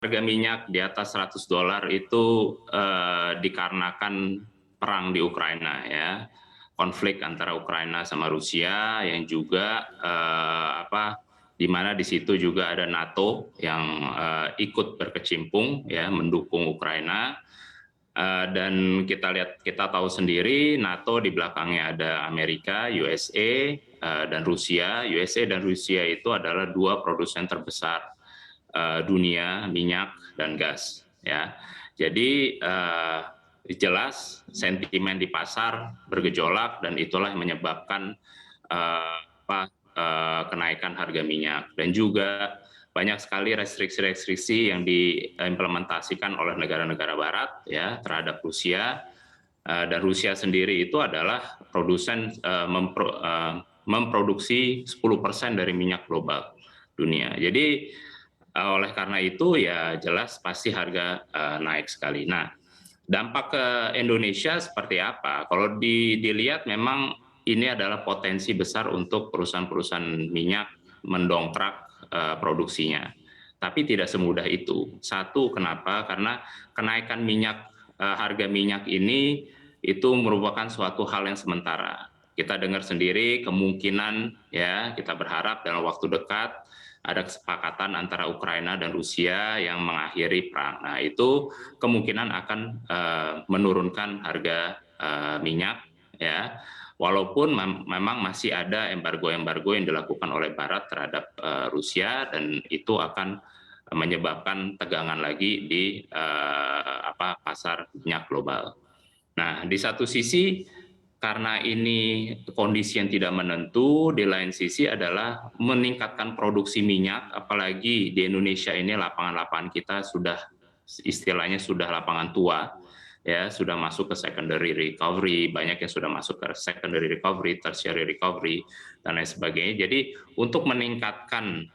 Harga minyak di atas $100 itu dikarenakan perang di Ukraina ya, konflik antara Ukraina sama Rusia yang juga di mana di situ juga ada NATO yang ikut berkecimpung ya mendukung Ukraina. Dan kita tahu sendiri NATO di belakangnya ada Amerika, USA dan Rusia. USA dan Rusia itu adalah dua produsen terbesar dunia minyak dan gas ya. Jadi jelas sentimen di pasar bergejolak dan itulah yang menyebabkan kenaikan harga minyak, dan juga banyak sekali restriksi-restriksi yang diimplementasikan oleh negara-negara barat ya terhadap Rusia. Dan Rusia sendiri itu adalah produsen memproduksi 10% dari minyak global dunia. Jadi oleh karena itu ya jelas pasti harga naik sekali. Nah, dampak ke Indonesia seperti apa? Kalau dilihat memang ini adalah potensi besar untuk perusahaan-perusahaan minyak mendongkrak produksinya. Tapi tidak semudah itu. Satu, kenapa? Karena kenaikan harga minyak ini itu merupakan suatu hal yang sementara. Kita dengar sendiri kemungkinan ya, kita berharap dalam waktu dekat ada kesepakatan antara Ukraina dan Rusia yang mengakhiri perang. Nah, itu kemungkinan akan menurunkan harga minyak ya. Walaupun memang masih ada embargo-embargo yang dilakukan oleh Barat terhadap Rusia, dan itu akan menyebabkan tegangan lagi di pasar minyak global. Nah, di satu sisi karena ini kondisi yang tidak menentu, di lain sisi adalah meningkatkan produksi minyak, apalagi di Indonesia ini lapangan-lapangan kita sudah istilahnya sudah lapangan tua, ya sudah masuk ke secondary recovery, banyak yang sudah masuk ke secondary recovery, tertiary recovery, dan lain sebagainya. Jadi untuk meningkatkan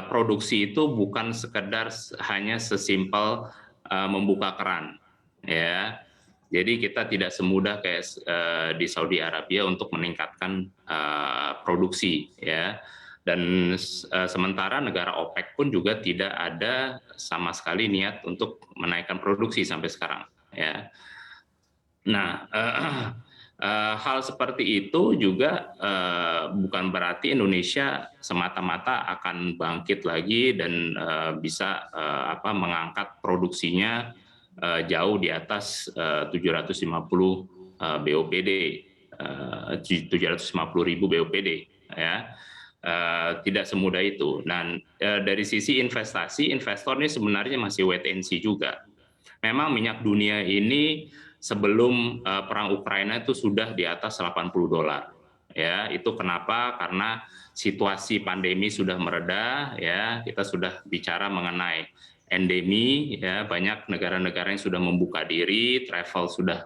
produksi itu bukan sekedar hanya sesimpel membuka keran, ya. Jadi kita tidak semudah kayak di Saudi Arabia untuk meningkatkan produksi ya. Dan sementara negara OPEC pun juga tidak ada sama sekali niat untuk menaikkan produksi sampai sekarang ya. Nah, hal seperti itu juga bukan berarti Indonesia semata-mata akan bangkit lagi dan bisa mengangkat produksinya jauh di atas 750 BOPD, 750.000 BOPD ya. Tidak semudah itu. Dan dari sisi investasi, investor ini sebenarnya masih wait and see juga. Memang minyak dunia ini sebelum perang Ukraina itu sudah di atas $80. Ya, itu kenapa? Karena situasi pandemi sudah mereda ya, kita sudah bicara mengenai endemi ya, banyak negara-negara yang sudah membuka diri, travel sudah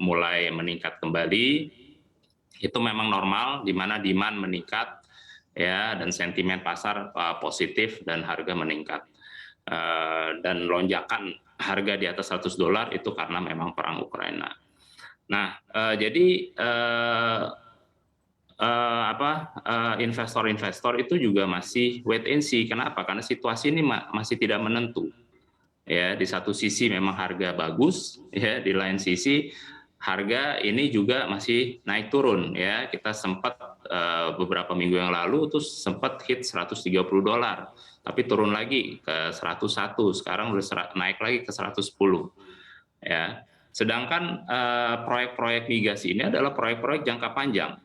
mulai meningkat kembali. Itu memang normal di mana demand meningkat ya, dan sentimen pasar positif dan harga meningkat. Dan lonjakan harga di atas $100 itu karena memang perang Ukraina. Nah, jadi investor-investor itu juga masih wait and see. Kenapa? Karena situasi ini masih tidak menentu. Ya, di satu sisi memang harga bagus, ya, di lain sisi harga ini juga masih naik turun. Ya, kita sempat beberapa minggu yang lalu tuh sempat hit $130, tapi turun lagi ke 101. Sekarang udah naik lagi ke 110. Ya, sedangkan proyek-proyek migas ini adalah proyek-proyek jangka panjang.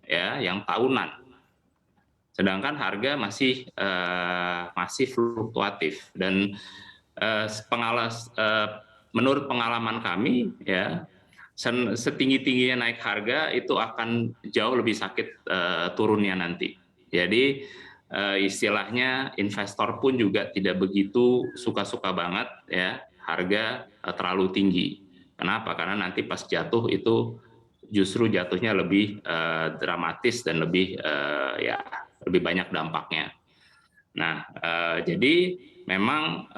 Ya, yang tahunan. Sedangkan harga masih fluktuatif, dan menurut pengalaman kami ya, setinggi-tingginya naik harga itu akan jauh lebih sakit turunnya nanti. Jadi istilahnya investor pun juga tidak begitu suka-suka banget ya harga terlalu tinggi. Kenapa? Karena nanti pas jatuh itu justru jatuhnya lebih dramatis dan lebih banyak dampaknya. Nah, jadi memang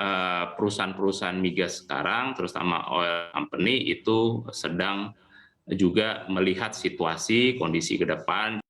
perusahaan-perusahaan migas sekarang, terutama oil company itu sedang juga melihat situasi kondisi ke depan.